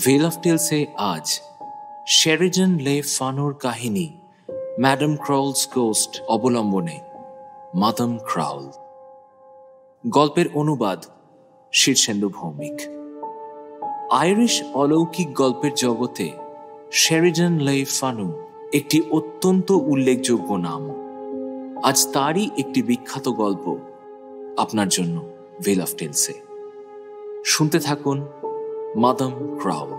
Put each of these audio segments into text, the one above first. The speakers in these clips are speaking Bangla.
ভেল অফ টেলসে আজ শেরিডন লে ফানোর কাহিনী ম্যাডাম ক্রাউলস গোস্ট অবলম্বনে মাদাম ক্রাউল। গল্পের অনুবাদ শীর্ষেন্দু ভৌমিক। আইরিশ অলৌকিক গল্পের জগতে শেরিডন লে ফানু একটি অত্যন্ত উল্লেখযোগ্য নাম। আজ তারই একটি বিখ্যাত গল্প আপনার জন্য ভেল অফ টেলসে। শুনতে থাকুন মাদাম ক্রাউল।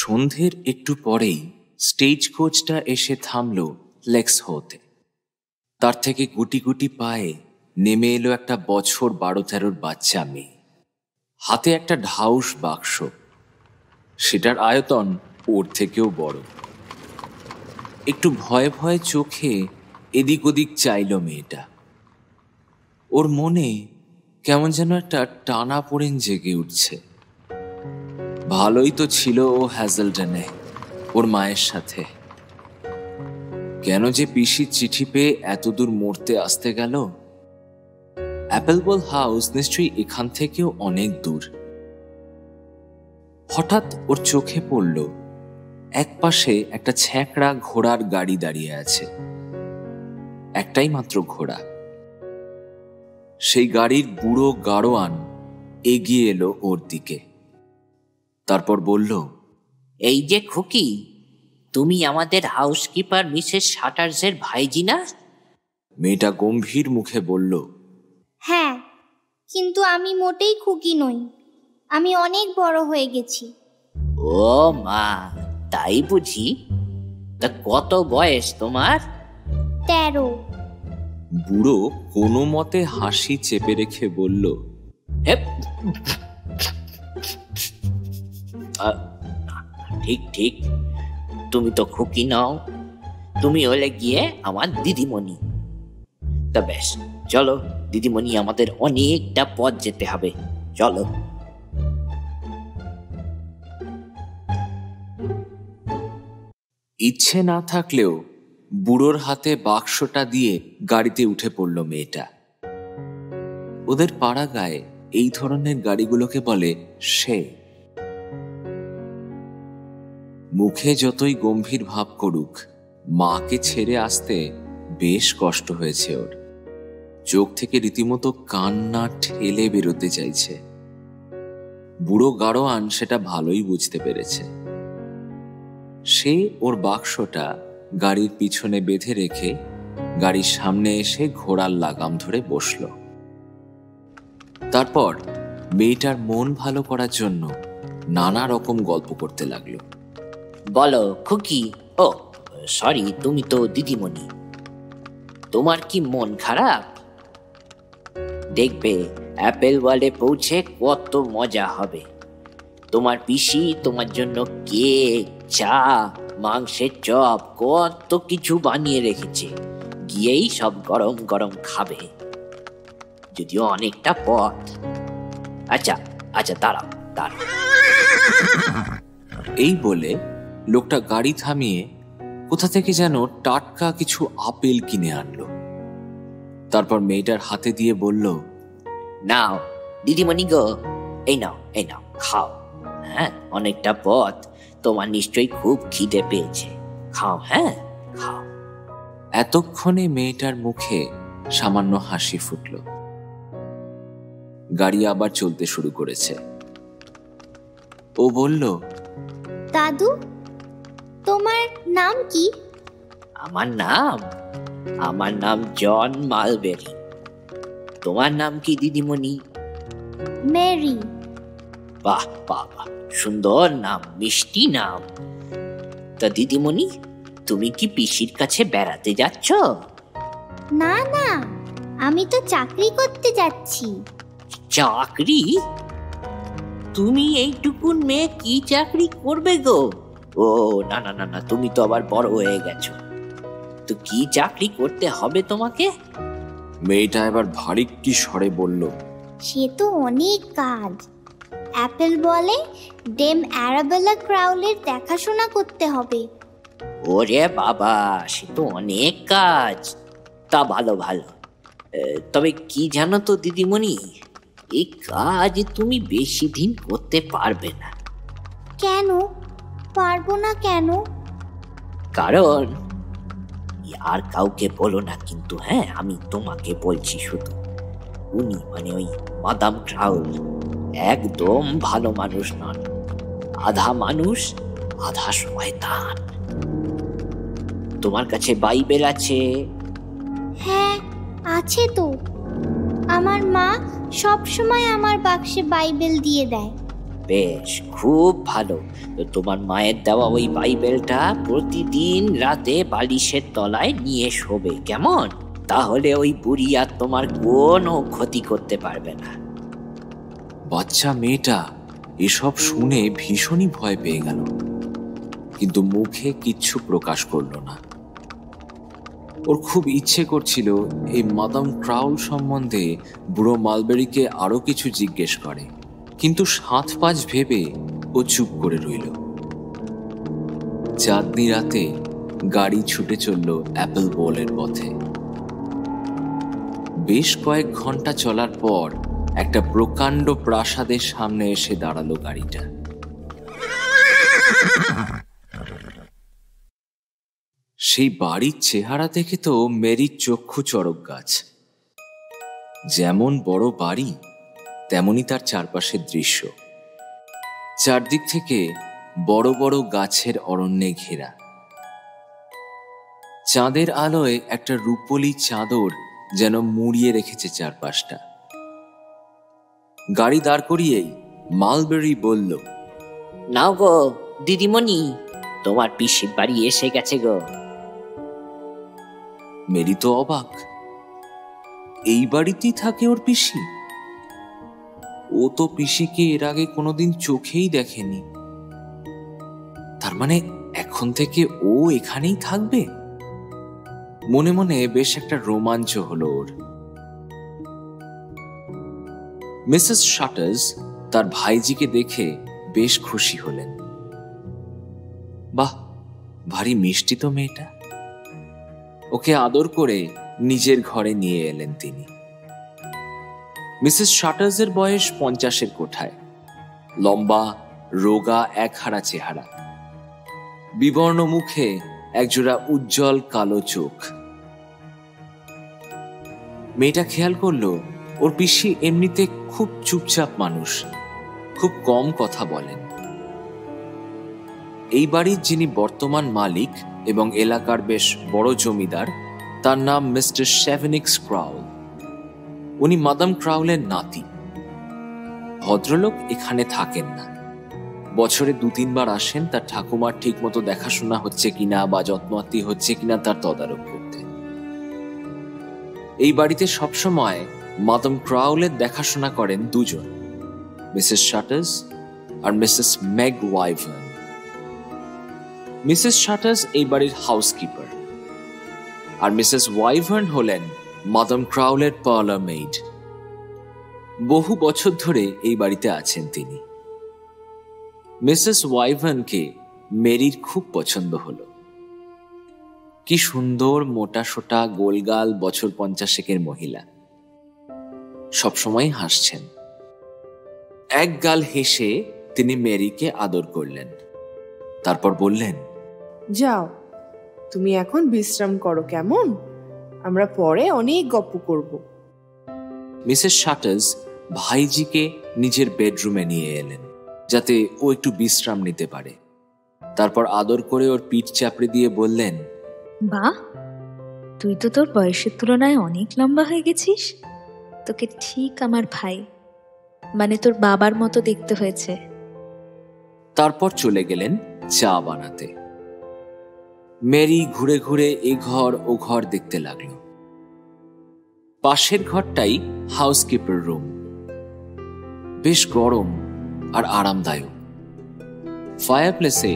সন্ধ্যের একটু পরেই স্টেজ কোচটা এসে থামল লেক্সহোতে। তার থেকে গুটি গুটি পায়ে নেমে এলো একটা বছর 12-13 বাচ্চা মেয়ে, হাতে একটা ঢাউস বাক্স। সেটার আয়তন ওর থেকেও বড়। একটু ভয়ে ভয়ে চোখে এদিক ওদিক চাইল মেয়েটা। ওর মনে কেমন যেন একটা টানা পোড়েন জেগে উঠছে। ভালোই তো ছিল ও হ্যাজেলডেনে ওর মায়ের সাথে। কেন যে পিসির চিঠি পেয়ে এতদূর মরতে আসতে গেল? অ্যাপেলবল হাউস নিশ্চয়ই এখান থেকেও অনেক দূর। হঠাৎ ওর চোখে পড়ল এক পাশে একটা ছ্যাঁকড়া ঘোড়ার গাড়ি দাঁড়িয়ে আছে। একটাই মাত্র ঘোড়া। সেই গাড়ির বুড়ো গাড়োয়ান এগিয়ে এলো ওর দিকে। তারপর বলল, এই যে খুকি, তুমি আমাদের হাউসকিপার মিসেস শাটার্সের ভাইজি না? মেয়েটা গম্ভীর মুখে বলল, হ্যাঁ, কিন্তু আমি মোটেই খুকি নই। আমি অনেক বড় হয়ে গেছি। ও মা, তাই বুঝি? তা কত বয়স তোমার? 13। বুড়ো কোনো মতে হাসি চেপে রেখে বলল, ঠিক ঠিক, তুমি তো খুকি নাও, তুমি হলে গিয়ে আমার দিদিমণি। তা বেশ, চলো দিদিমণি, আমাদের অনেকটা পথ যেতে হবে, চলো। ইচ্ছে না থাকলেও বুড়োর হাতে বাক্সটা দিয়ে গাড়িতে উঠে পড়ল মেয়েটা। ওদের পাড়া গায়ে এই ধরনের গাড়িগুলোকে বলে সে। মুখে যতই গম্ভীর ভাব করুক, মাকে ছেড়ে আসতে বেশ কষ্ট হয়েছে ওর। চোখ থেকে রীতিমতো কান্না ঠেলে বেরোতে চাইছে। বুড়ো গাড়োয়ান সেটা ভালোই বুঝতে পেরেছে। সে ওর বাক্সটা গাড়ির পিছনে বেঁধে রেখে গাড়ির সামনে এসে ঘোড়ার লাগাম ধরে বসল। তারপর মেয়েটার মন ভালো করার জন্য নানা রকম গল্প করতে লাগলো। বলো খুকি। ও সরি, তুমি তো দিদিমণি। তোমার কি মন খারাপ? দেখবে অ্যাপেল ওয়ার্ল্ডে পৌঁছে কত মজা হবে। তোমার পিসি তোমার জন্য কেক, চা, মাংসের চপ, কত কিছু বানিয়ে রেখেছে। গিয়েই সব গরম গরম খাবে, যদিও অনেকটা পথ। আচ্ছা আচ্ছা, দাঁড়াও দাঁড়াও। এই বলে লোকটা গাড়ি থামিয়ে কোথা থেকে যেন টাটকা কিছু আপেল কিনে আনলো। তারপর মেয়েটার হাতে দিয়ে বলল, নাও দিদিমণি গো, এই নাও এই নাও, খাও। হ্যাঁ, অনেকটা পথ, তোমার নিশ্চয়ই খুব খিদে পেয়েছে। খাও, হ্যাঁ খাও। এতক্ষণে মেয়েটার মুখে সামান্য হাসি ফুটল। গাড়ি আবার চলতে শুরু করেছে। ও বলল, দাদু, তোমার নাম কি? আমার নাম জন মালবেরি। তোমার নাম কি দিদিমণি? মেরি। বাহ বাহ, সুন্দর নাম, মিষ্টি নাম। তা দিদিমণি, তুমি কি পিসির কাছে বেড়াতে যাচ্ছ? না না, আমি তো চাকরি করতে যাচ্ছি। চাকরি? তুমি এইটুকুন মেয়ে কি চাকরি করবে গো? ও না না না না, তুমি তো আবার বড় হয়ে গেছো। তো কি চাকরি করতে হবে তোমাকে? মেয়েটা এবার ভারী কি স্বরে বলল, সে তো অনেক কাজ। অ্যাপেল বলে ডেম অ্যারাবেলা ক্রাউলের দেখাশোনা করতে হবে। ওরে বাবা, সে তো অনেক কাজ। তা ভালো ভালো। তবে কি জানো তো দিদিমণি, এই কাজ তুমি বেশি দিন করতে পারবে না। কেন পারবো না কেন? কারণ আর কাউকে বলো না কিন্তু, হ্যাঁ, আমি তোমাকে বলছি শুধু। উনি মানে ওই মাদাম ক্রাউল একদম ভালো মানুষ নন। আধা মানুষ আধা শয়তান। তোমার কাছে বাইবেল আছে? হ্যাঁ আছে তো। আমার মা সব সময় আমার বাক্সে বাইবেল দিয়ে দেয়। বেশ, খুব ভালো। তো তোমার মায়ের দেওয়া ওই বাইবেলটা প্রতিদিন রাতে বালিশের তলায় নিয়ে শোবে, কেমন? তাহলে ওই বুড়ি আর তোমার কোনো ক্ষতি করতে পারবে না। বাচ্চা মেয়েটা এসব শুনে ভীষণই ভয় পেয়ে গেল, কিন্তু মুখে কিচ্ছু প্রকাশ করলো না। ওর খুব ইচ্ছে করছিল এই মাদাম ক্রাউল সম্বন্ধে বুড়ো মালবেরিকে আরো কিছু জিজ্ঞেস করে, কিন্তু ৭-৫ ভেবে ও চুপ করে রইল। চাঁদনি রাতে গাড়ি ছুটে চলল অ্যাপেল বলের পথে। বেশ কয়েক ঘন্টা চলার পর একটা প্রকাণ্ড প্রাসাদের সামনে এসে দাঁড়ালো গাড়িটা। সেই বাড়ির চেহারা দেখে তো মেরির চক্ষু চড়ক গাছ। যেমন বড় বাড়ি তেমনি তার চারপাশের দৃশ্য। চারদিক থেকে বড় বড় গাছের অরণ্যে ঘেরা। চাঁদের আলোয় একটা রূপোলি চাদর যেন মুড়িয়ে রেখেছে চারপাশটা। গাড়ি দাঁড় করিয়েই মালবেরি বলল, নাও গো দিদিমণি, তোমার পিসির বাড়ি এসে গেছে গো। মেরি তো অবাক। এই বাড়িতেই থাকে ওর পিসি? ও তো পিসিকে এর আগে কোনোদিন চোখেই দেখেনি। তার মানে এখন থেকে ও এখানেই থাকবে? মনে মনে বেশ একটা রোমাঞ্চ হলো ওর। মিসেস শাটার্স তার ভাইজিকে দেখে বেশ খুশি হলেন। বাহ, ভারী মিষ্টি তো মেয়েটা। ওকে আদর করে নিজের ঘরে নিয়ে এলেন তিনি। মিসেস শাটার্সের বয়স 50-এর কোঠায়। লম্বা, রোগা, একহারা চেহারা, বিবর্ণ মুখে একজোড়া উজ্জ্বল কালো চোখ। মেয়েটা খেয়াল করলো ওর পিসি এমনিতে খুব চুপচাপ মানুষ, খুব কম কথা বলেন। এই বাড়ির যিনি বর্তমান মালিক এবং এলাকার বেশ বড় জমিদার, তার নাম মিস্টার শেভেনিক্স ক্রাউল। উনি মাদাম ক্রাউলের নাতি। ভদ্রলোক এখানে থাকেন না, বছরে 2-3 বার আসেন তার ঠাকুমার ঠিক মতো দেখাশোনা হচ্ছে কিনা বা যত্নআত্তি হচ্ছে কিনা তার তদারক করতে। এই বাড়িতে সবসময় মাদাম ক্রাউলের দেখাশোনা করেন দুজন, মিসেস শাটার্স আর মিসেস মেগ ওয়াইভার্ন। মিসেস শাটার্স এই বাড়ির হাউসকিপার, আর মিসেস ওয়াইভার্ন হলেন মাদাম ক্রাউলের পার্লার মেইড। বহু বছর ধরে এই বাড়িতে আছেন তিনি। মিসেস ওয়াইভার্নকে মেরির খুব পছন্দ হলো। কি সুন্দর মোটা সোটা গোলগাল বছর 50-এর মহিলা, সবসময় হাসছেন। এক গাল হেসে তিনি মেরিকে আদর করলেন, তারপর বললেন, যাও, তুমি এখন বিশ্রাম করো, কেমন? আমরা পরে অনেক গল্প করব। মিসেস শাটার্স ভাইজিকে নিজের বেডরুমে নিয়ে এলেন যাতে ও একটু বিশ্রাম নিতে পারে। তারপর আদর করে ওর পিঠ চাপড়ে দিয়ে বললেন, বাহ, তুই তো তোর বয়সের তুলনায় অনেক লম্বা হয়ে গেছিস। তোকে ঠিক আমার ভাই, মানে তোর বাবার মতো দেখতে হয়েছে। তারপর চলে গেলেন চা বানাতে। মেরি ঘুরে ঘুরে এ ঘর ও ঘর দেখতে লাগলো। পাশের ঘরটাই হাউসকিপার রুম। বেশ গরম আর আরামদায়ক। ফায়ারপ্লেসে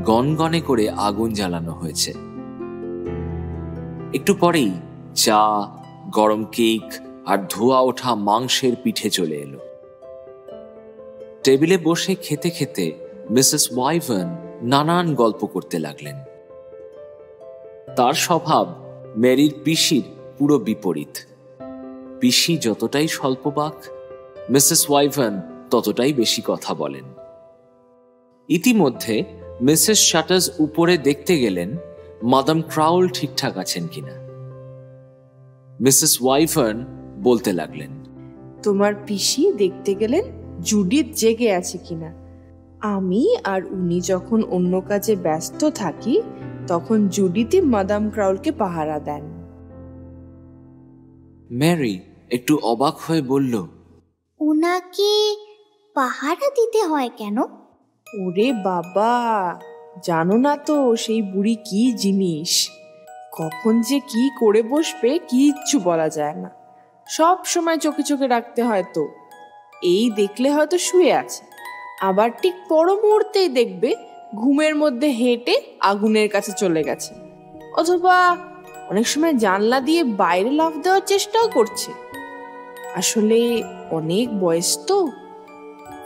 গনগনে করে আগুন জ্বালানো হয়েছে। একটু পরেই চা, গরম কেক আর ধোয়া ওঠা মাংসের পিঠে চলে এলো। টেবিলে বসে খেতে খেতে মিসেস ওয়াইভার্ন নানান গল্প করতে লাগলেন। তার স্বভাব মেরির পিসির পুরো বিপরীত। পিসি যতটাই স্বল্পবাক, মিসেস ওয়াইভার্ন ততটাই বেশি কথা বলেন। ইতিমধ্যে মিসেস শাটার্স উপরে দেখতে গেলেন মাদাম ক্রাউল ঠিকঠাক আছেন কিনা। মিসেস ওয়াইভার্ন বলতে লাগলেন, তোমার পিসি দেখতে গেলেন জুডিথ জেগে আছে কিনা। আমি আর উনি যখন অন্য কাজে ব্যস্ত থাকি তখন জুডিথই মাদাম ক্রাউলকে পাহারা দেন। ম্যারি একটু অবাক হয়ে বলল, ওনাকে পাহারা দিতে হয় কেন? ওরে বাবা, জানো না তো সেই বুড়ি কি জিনিস। কখন যে কি করে বসবে কিচ্ছু বলা যায় না। সব সময় চোখে চোখে রাখতে হয়। তো এই দেখলে হয়তো শুয়ে আছে, আবার ঠিক পর মুহূর্তেই দেখবে ঘুমের মধ্যে হেঁটে আগুনের কাছে চলে গেছে, অথবা অনেক সময় জানলা দিয়ে বাইরে লাফ দেওয়ার চেষ্টাও করছে। আসলে অনেক বয়স তো।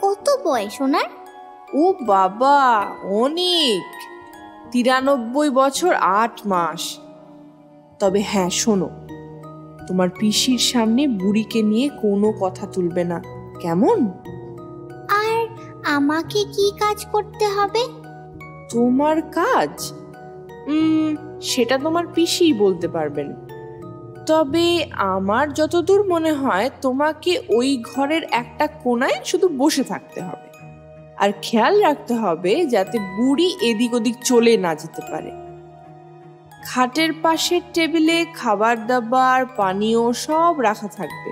কত বয়স ওনার? ও বাবা, অনেক, 93 বছর 8 মাস। তবে হ্যাঁ শোনো, তোমার পিসির সামনে বুড়িকে নিয়ে কোনো কথা তুলবে না, কেমন? আর আমাকে কি কাজ করতে হবে? তোমার কাজ সেটা তোমার পিসিই বলতে পারবেন। তবে আমার যতদূর মনে হয় তোমাকে ওই ঘরের একটা কোণায় শুধু বসে থাকতে হবে, আর খেয়াল রাখতে হবে যাতে বুড়ি এদিক ওদিক চলে না যেতে পারে। খাটের পাশের টেবিলে খাবার দাবার পানীয় সব রাখা থাকবে।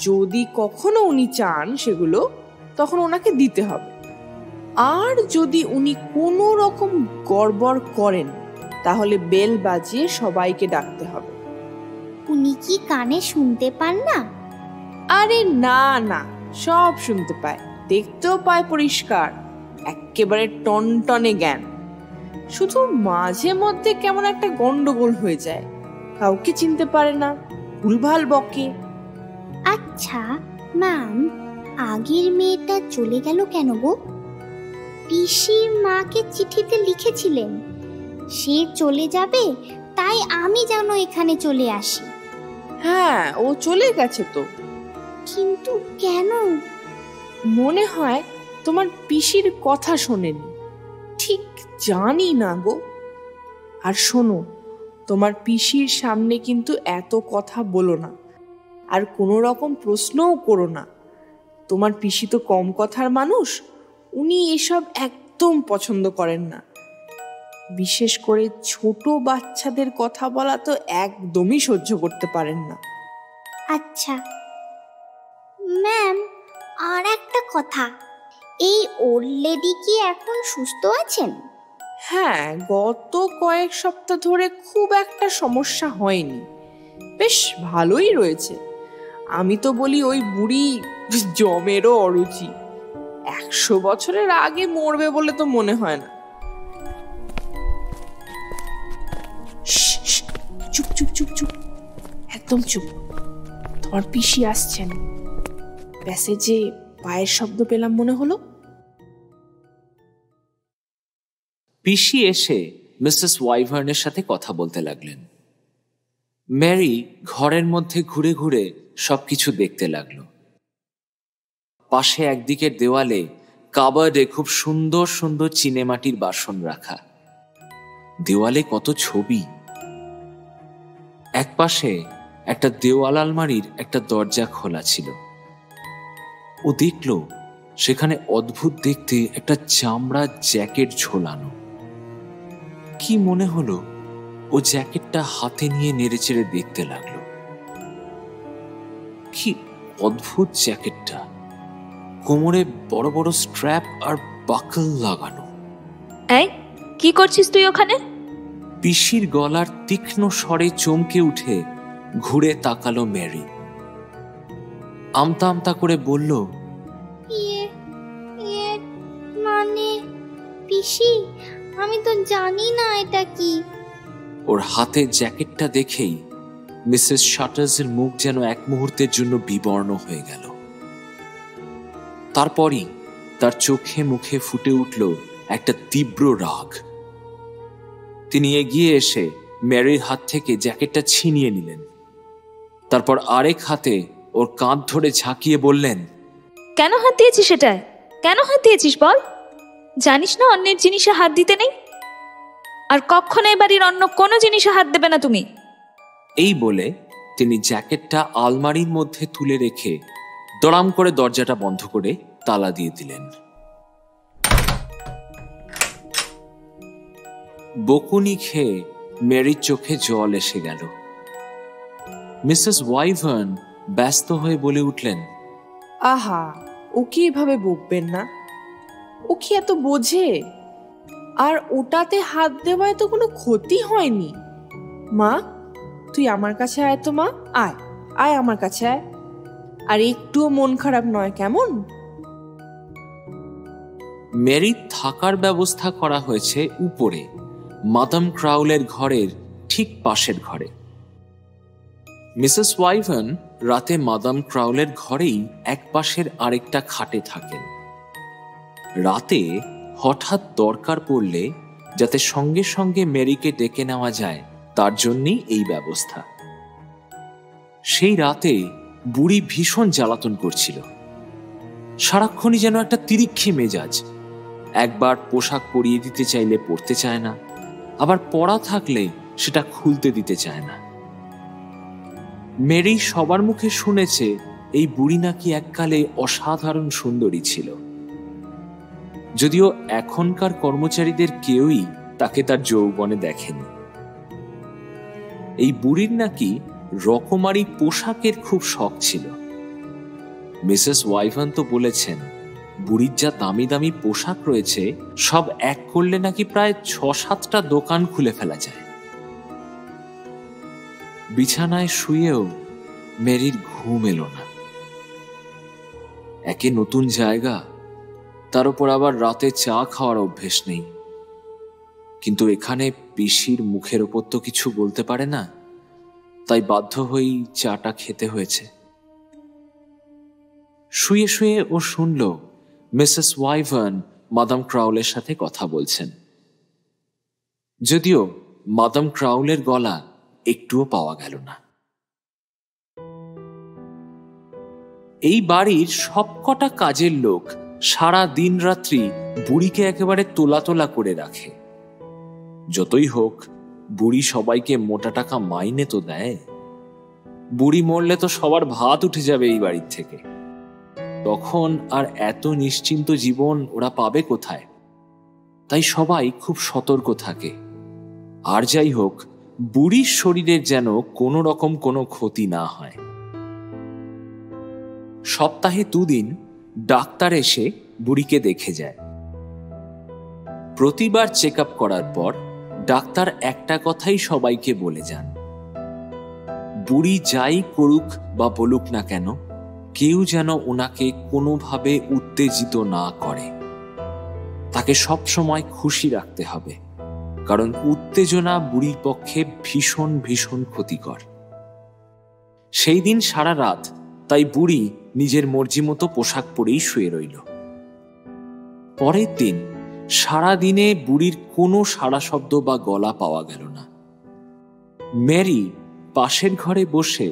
যদি কখনো উনি চান সেগুলো তখন ওনাকে দিতে হবে। আর যদি উনি কোনো রকম গড়বড় করেন তাহলে বেল বাজিয়ে সবাইকে ডাকতে হবে। উনি কি কানে শুনতে পান না? আরে না না, সব শুনতে পায়, দেখতেও পায় পরিষ্কার, একেবারে টনটনে জ্ঞান। শুধু মাঝে মধ্যে কেমন একটা গন্ডগোল হয়ে যায়, কাউকে চিনতে পারে না, ভুলভাল বকে। আচ্ছা ম্যাম, আগের মেয়েটা চলে গেল কেন গো? পিসির মাকে চিঠিতে লিখেছিলেন সে চলে যাবে, তাই আমি যেন এখানে চলে আসি। হ্যাঁ, ও চলে গেছে তো। কিন্তু কেন? মনে হয় তোমার পিসির কথা শোনেনি, ঠিক জানি না গো। আর শোনো, তোমার পিসির সামনে কিন্তু এত কথা বলো না, আর কোনো রকম প্রশ্নও করো না। তোমার পিসি তো কম কথার মানুষ, উনি এসব একদম পছন্দ করেন না। বিশেষ করে ছোট বাচ্চাদের কথা বলা তো একদমই সহ্য করতে পারেন না। আচ্ছা ম্যাম, আর একটা কথা, এই ওল্ড লেডি কি এখন সুস্থ আছেন? হ্যাঁ, গত কয়েক সপ্তাহ ধরে খুব একটা সমস্যা হয়নি, বেশ ভালোই রয়েছে। আমি তো বলি ওই বুড়ি জমেরও অরুচি, 100 বছরের আগে মরবে বলে তো মনে হয় না। চুপ চুপ চুপ চুপ, একদম চুপ। তোমার পিসি আসছেন। প্যাসেজে পায়ের শব্দ পেলাম মনে হলো। পিসি এসে মিসেস ওয়াইভার্নের সাথে কথা বলতে লাগলেন। ম্যারি ঘরের মধ্যে ঘুরে ঘুরে সবকিছু দেখতে লাগলো। পাশে একদিকের দেওয়ালে কাবার্ডে খুব সুন্দর সুন্দর চিনেমাটির বাসন রাখা, দেওয়ালে কত ছবি। একপাশে একটা দেওয়াল আলমারির একটা দরজা খোলা ছিল। ও দেখল সেখানে অদ্ভুত দেখতে একটা চামড়ার জ্যাকেট ঝোলানো। কি মনে হলো, ও জ্যাকেটটা হাতে নিয়ে নেড়েচেড়ে দেখতে লাগলো। কি অদ্ভুত জ্যাকেটটা, কোমরে বড় বড় স্ট্র্যাপ আর বাকল লাগানো। এই কি করছিস তুই ওখানে? পিসির গলার তীক্ষ্ণ স্বরে চমকে উঠে ঘুরে তাকালো ম্যারি। আমতা আমতা করে বলল, মানে পিসি, আমি তো জানি না এটা কি। ওর হাতে জ্যাকেটটা দেখেই মিসেস শাটার্সের মুখ যেন এক মুহূর্তের জন্য বিবর্ণ হয়ে গেল। তারপরই তার চোখে মুখে ফুটে উঠল একটা তীব্র রাগ। তিনি এগিয়ে এসে ম্যারির হাত থেকে জ্যাকেটটা ছিনিয়ে নিলেন। তারপর আরেক হাতে ওর কাঁধ ধরে ঝাঁকিয়ে বললেন, কেন হাত দিয়েছিস সেটায়? কেন হাত দিয়েছিস বল? জানিস না অন্যের জিনিসে হাত দিতে নেই? আর কখনো এ বাড়ির অন্য কোনো জিনিসে হাত দেবে না তুমি। এই বলে তিনি জ্যাকেটটা আলমারির মধ্যে তুলে রেখে দড়াম করে দরজাটা বন্ধ করে তালা দিয়ে দিলেন। বকুনি খেয়ে মেরির চোখে জল এসে গেল। মিসেস ওয়াইভার্ন ব্যস্ত হয়ে বলে উঠলেন, আহা, ও কি এভাবে বকবেন না? ও কি এত বোঝে? আর ওটাতে হাত দেওয়ায় তো কোনো ক্ষতি হয়নি। মা, তুই আমার কাছে আয় তো। মা, আয় আয় আমার কাছে আয়। আর একটুও মন খারাপ নয়, কেমন? মেরির থাকার ব্যবস্থা করা হয়েছে উপরে, মাদাম ক্রাউলের ঘরের ঠিক পাশের ঘরে। মিসেস ওয়াইভার্ন রাতে মাদাম ক্রাউলের ঘরেই এক পাশের আরেকটা খাটে থাকেন। রাতে হঠাৎ দরকার পড়লে যাতে সঙ্গে সঙ্গে মেরিকে ডেকে নেওয়া যায়, তার জন্যই এই ব্যবস্থা। সেই রাতে বুড়ি ভীষণ জ্বালাতন করছিল। সারাক্ষণই যেন একটা তিরিক্ষি মেজাজ। একবার পোশাক পরিয়ে দিতে চাইলে পরতে চায় না, আবার পরা থাকলে সেটা খুলতে দিতে চায় না। মেরি সবার মুখে শুনেছে এই বুড়ি নাকি এককালে অসাধারণ সুন্দরী ছিল, যদিও এখনকার কর্মচারীদের কেউই তাকে তার যৌবনে দেখেনি। এই বুড়ির নাকি রকমারি পোশাকের খুব শখ ছিল। মিসেস ওয়াইভার্ন তো বলেছেন, বুড়ির যা দামি দামি পোশাক রয়েছে সব এক করলে নাকি প্রায় ৬-৭টা দোকান খুলে ফেলা যায়। বিছানায় শুয়েও মেরির ঘুম এলো না। একে নতুন জায়গা, তার উপর আবার রাতে চা খাওয়ার অভ্যেস নেই। কিন্তু এখানে পিসির মুখের ওপর তো কিছু বলতে পারে না, তাই বাধ্য হয়েই চাটা খেতে হয়েছে। শুয়ে শুয়ে ও শুনল মিসেস ওয়াইভার্ন মাদাম ক্রাউলের সাথে কথা বলছেন, যদিও মাদাম ক্রাউলের গলা একটুও পাওয়া গেল না। এই বাড়ির সবকটা কাজের লোক সারা দিন রাত্রি বুড়িকে একেবারে তোলা তোলা করে রাখে। যতই হোক, বুড়ি সবাইকে মোটা টাকা মাইনে তো দেয়। বুড়ি মরলে তো সবার ভাত উঠে যাবে এই বাড়ির থেকে। তখন আর এত নিশ্চিন্ত জীবন ওরা পাবে কোথায়? তাই সবাই খুব সতর্ক থাকে। আর যাই হোক, বুড়ির শরীরের যেন কোনো রকম কোনো ক্ষতি না হয়। সপ্তাহে 2 দিন ডাক্তার এসে বুড়িকে দেখে যায়। প্রতিবার চেক আপ করার পর ডাক্তার একটা কথাই সবাইকে বলে যান, বুড়ি যাই করুক বা বলুক না কেন, কেউ যেন ওনাকে কোনোভাবে উত্তেজিত না করে। তাকে সবসময় খুশি রাখতে হবে, কারণ উত্তেজনা বুড়ির পক্ষে ভীষণ ভীষণ ক্ষতিকর। সেই দিন সারা রাত তাই বুড়ি নিজের মর্জি মতো পোশাক পরেই শুয়ে রইল। পরের দিন সারা দিনে বুড়ির কোনো সাড়া শব্দ বা গলা পাওয়া গেল না। মেরি পাশের ঘরে বসে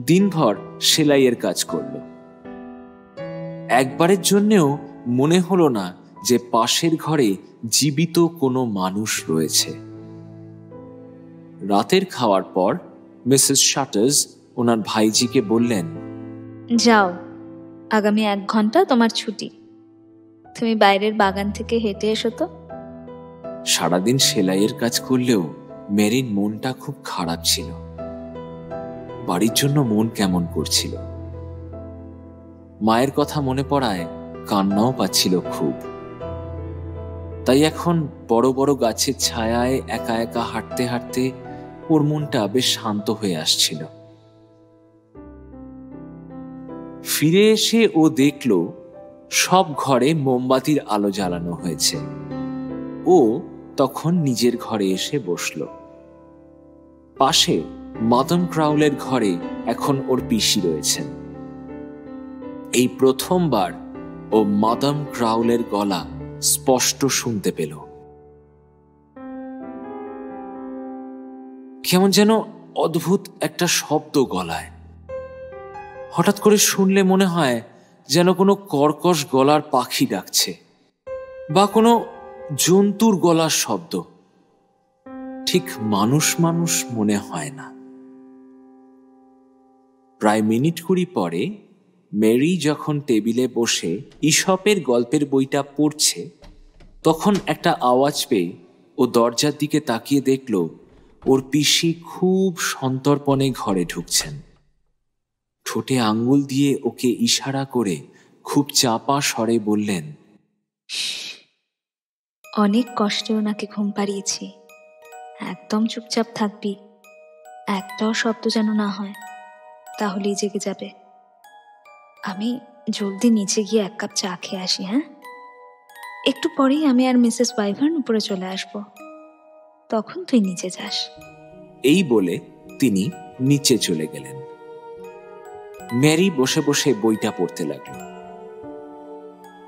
দিনভর সেলাইয়ের কাজ করল। একবারের জন্যেও মনে হলো না যে পাশের ঘরে জীবিত কোনো মানুষ রয়েছে। রাতের খাওয়ার পর মিসেস শাটার্স ওনার ভাইজিকে বললেন, যাও, আগামী 1 ঘন্টা তোমার ছুটি। তুমি বাইরের বাগান থেকে হেঁটে এসো তো। সারাদিন সেলাইয়ের কাজ করলেও মেরির মনটা খুব খারাপ ছিল। বাড়ির জন্য মন কেমন করছিল। মায়ের কথা মনে পড়ায় কান্নাও পাচ্ছিল খুব। তাই এখন বড় বড় গাছের ছায়ায় একা একা হাঁটতে হাঁটতে ওর মনটা বেশ শান্ত হয়ে আসছিল। ফিরে এসে ও দেখল সব ঘরে মোমবাতির আলো জ্বালানো হয়েছে। ও তখন নিজের ঘরে এসে বসল। পাশে মাদাম ক্রাউলের ঘরে এখন ওর পিসি রয়েছেন। এই প্রথমবার ও মাদাম ক্রাউলের গলা স্পষ্ট শুনতে পেল। কেমন যেন অদ্ভুত একটা শব্দ গলায়। হঠাৎ করে শুনলে মনে হয় যেন কোনো কর্কশ গলার পাখি ডাকছে বা কোনো জন্তুর গলার শব্দ। ঠিক মানুষ মানুষ মনে হয় না। প্রায় মিনিট 20 পরে মেরি যখন টেবিলে বসে ঈশপের গল্পের বইটা পড়ছে, তখন একটা আওয়াজ পেয়ে ও দরজার দিকে তাকিয়ে দেখল ওর পিসি খুব সন্তর্পণে ঘরে ঢুকছেন। ঠোঁটে আঙ্গুল দিয়ে ওকে ইশারা করে খুব চাপা স্বরে বললেন, অনেক কষ্টে ওনাকে ঘুম পাড়িয়েছি, একদম চুপচাপ থাকবি, একটাও শব্দ যেন না হয়, তাহলেই জেগে যাবে। আমি জলদি নিচে গিয়ে 1 কাপ চা খেয়ে আসি। হ্যাঁ, একটু পরেই আমি আর মিসেস ওয়াইভার্ন উপরে চলে আসব, তখন তুই নিচে যাস। এই বলে তিনি নিচে চলে গেলেন। মেরি বসে বসে বইটা পড়তে লাগল।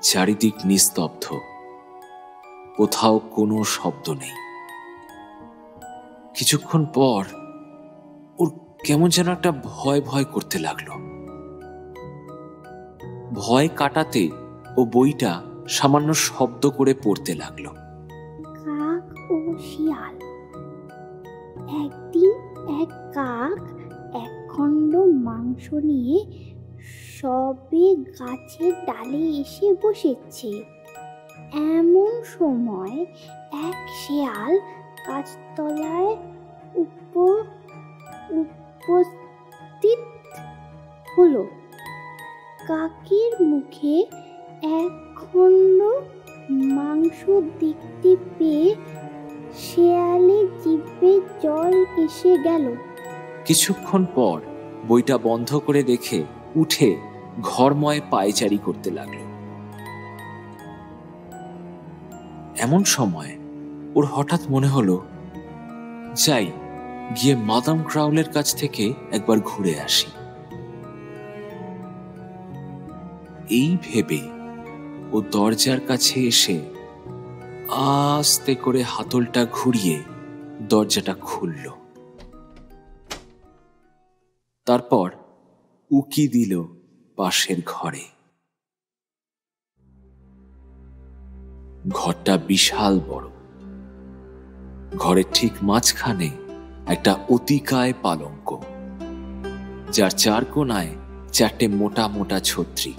চারিদিক নিস্তব্ধ, কোথাও কোনো শব্দ নেই। কিছুক্ষণ পর ওর কেমন যেন একটা ভয় ভয় করতে লাগলো। ভয় কাটাতে ও বইটা সামান্য শব্দ করে পড়তে লাগলো। কাক ও শিয়াল। একদিন এক কাক এক খণ্ড মাংস নিয়ে সবে গাছের ডালে এসে বসেছে। এমন সময় এক শিয়াল গাছতলায় উপস্থিত হলো। কাকের মুখে 1 খণ্ড মাংস দেখতে পেয়ে শেয়ালের জিভে জল এসে গেল। কিছুক্ষণ পর বইটা বন্ধ করে রেখে উঠে ঘরময় পায়চারি করতে লাগল। এমন সময় ওর হঠাৎ মনে হলো, যাই গিয়ে মাদাম ক্রাউলের কাছ থেকে একবার ঘুরে আসি। এই ভেবে ও দরজার কাছে এসে আস্তে করে হাতলটা ঘুরিয়ে দরজাটা খুলল। তারপর উকি দিল পাশের ঘরে। ঘরটা বিশাল বড়। ঘরের ঠিক মাঝখানে একটা অতিকায় পালঙ্ক, যার 4 কোণায় 4টে মোটা মোটা ছত্রি।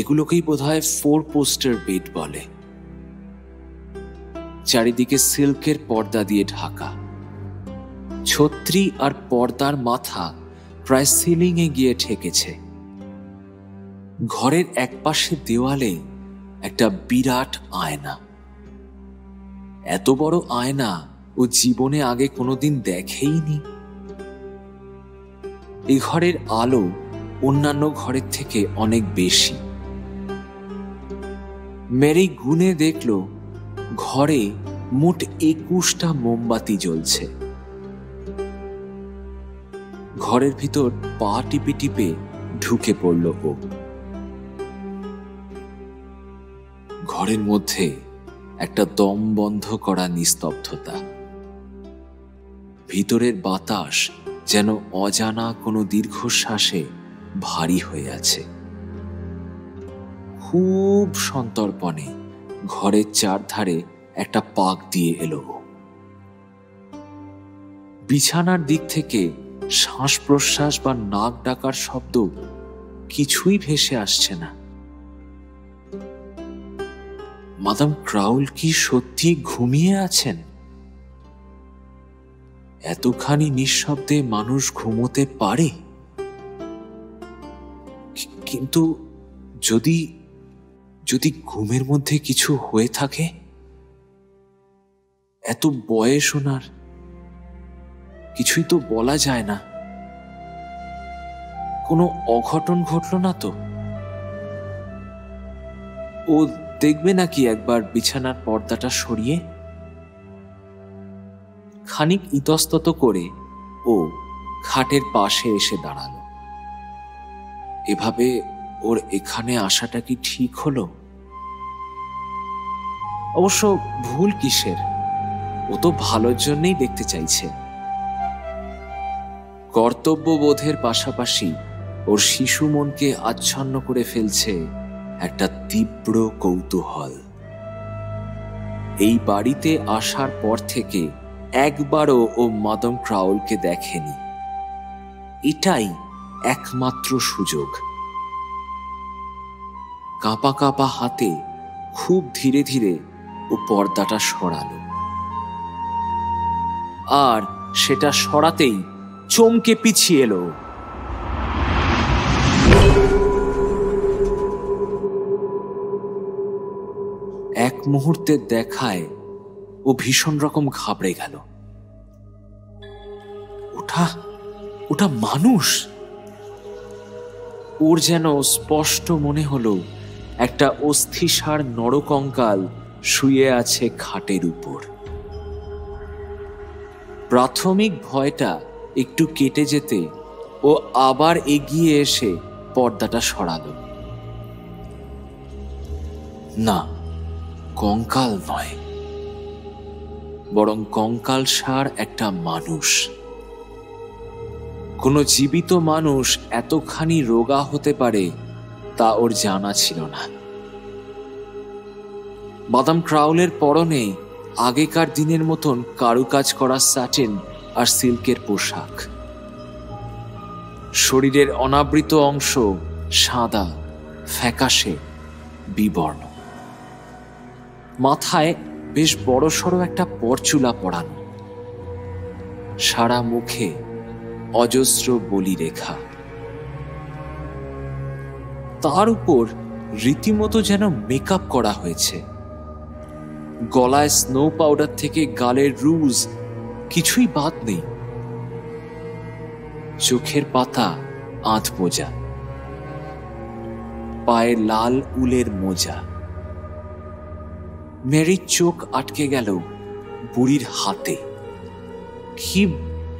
এগুলোকেই বোধহয় 4 পোস্টার বেড বলে। চারিদিকে সিল্কের পর্দা দিয়ে ঢাকা। ছত্রি আর পর্দার মাথা প্রায় সিলিং এ গিয়ে ঠেকেছে। ঘরের একপাশে দেওয়ালে একটা বিরাট আয়না। এত বড় আয়না ও জীবনে আগে কোনোদিন দেখেইনি। এই ঘরের আলো অন্যান্য ঘরের থেকে অনেক বেশি। মেরি গুনে দেখল ঘরে মোট 21টা মোমবাতি জ্বলছে। ঘরের ভিতর পা টিপে টিপে ঢুকে পড়ল ও। ঘরের মধ্যে একটা দম বন্ধ করা নিস্তব্ধতা। ভিতরের বাতাস যেন অজানা কোনো দীর্ঘশ্বাসে ভারী হয়ে আছে। খুব সন্তর্পণে ঘরের 4 ধারে একটা পাক দিয়ে এলো। বিছানার দিক থেকে শ্বাস প্রশ্বাস বা নাক ডাকার শব্দ কিছুই ভেসে আসছে না। মাদাম ক্রাউল কি সত্যি ঘুমিয়ে আছেন? এতখানি নিঃশব্দে মানুষ ঘুমোতে পারে? কিন্তু যদি যদি ঘুমের মধ্যে কিছু হয়ে থাকে? এত বয়স ওনার, কিছুই তো বলা যায় না। কোনো অঘটন ঘটল না তো? ও দেখবে নাকি একবার বিছানার পর্দাটা সরিয়ে? খানিক ইতস্তত করে ও খাটের পাশে এসে দাঁড়াল। এভাবে ওর এখানে আসাটা কি ঠিক হলো? অবশ্য ভুল কিসের, ও তো ভালোর জন্যই দেখতে চাইছে। কর্তব্যবোধের পাশাপাশি ওর শিশু মনকে আচ্ছন্ন করে ফেলছে একটা তীব্র কৌতূহল। এই বাড়িতে আসার পর থেকে একবারও ও মাদাম ক্রাউলকে দেখেনি। এটাই একমাত্র সুযোগ। কাঁপা কাঁপা হাতে খুব ধীরে ধীরে ও পর্দাটা সরালো, আর সেটা সরাতেই চমকে পিছিয়ে এলো। এক মুহূর্তের দেখায় ও ভীষণ রকম ঘাবড়ে গেল। ওটা ওটা মানুষ। ওর যেন স্পষ্ট মনে হলো একটা অস্থিসার নরকঙ্কাল শুয়ে আছে খাটের উপর। প্রাথমিক ভয়টা একটু কেটে যেতে ও আবার এগিয়ে এসে পর্দাটা সরালো। না, কঙ্কাল নয়, বরং কঙ্কালসার একটা মানুষ। কোনো জীবিত মানুষ এতখানি রোগা হতে পারে তা ওর জানা ছিল না। মাদাম ক্রাউলের পরনে আগেকার দিনের মতন কারুকাজ করা স্যাটিন আর সিল্কের পোশাক। শরীরের অনাবৃত অংশ সাদা, ফ্যাকাশে, বিবর্ণ। মাথায় বেশ বড়সড় একটা পরচুলা পরানো। সারা মুখে অজস্র বলি রেখা। তার উপর রীতিমতো যেন মেকআপ করা হয়েছে। গলায় স্নো পাউডার থেকে গালের রুজ কিছুই বাদ নেই। চোখের পাতা আধ বোঝা, পায়ে লাল উলের মোজা। মেরির চোখ আটকে গেল বুড়ির হাতে। কি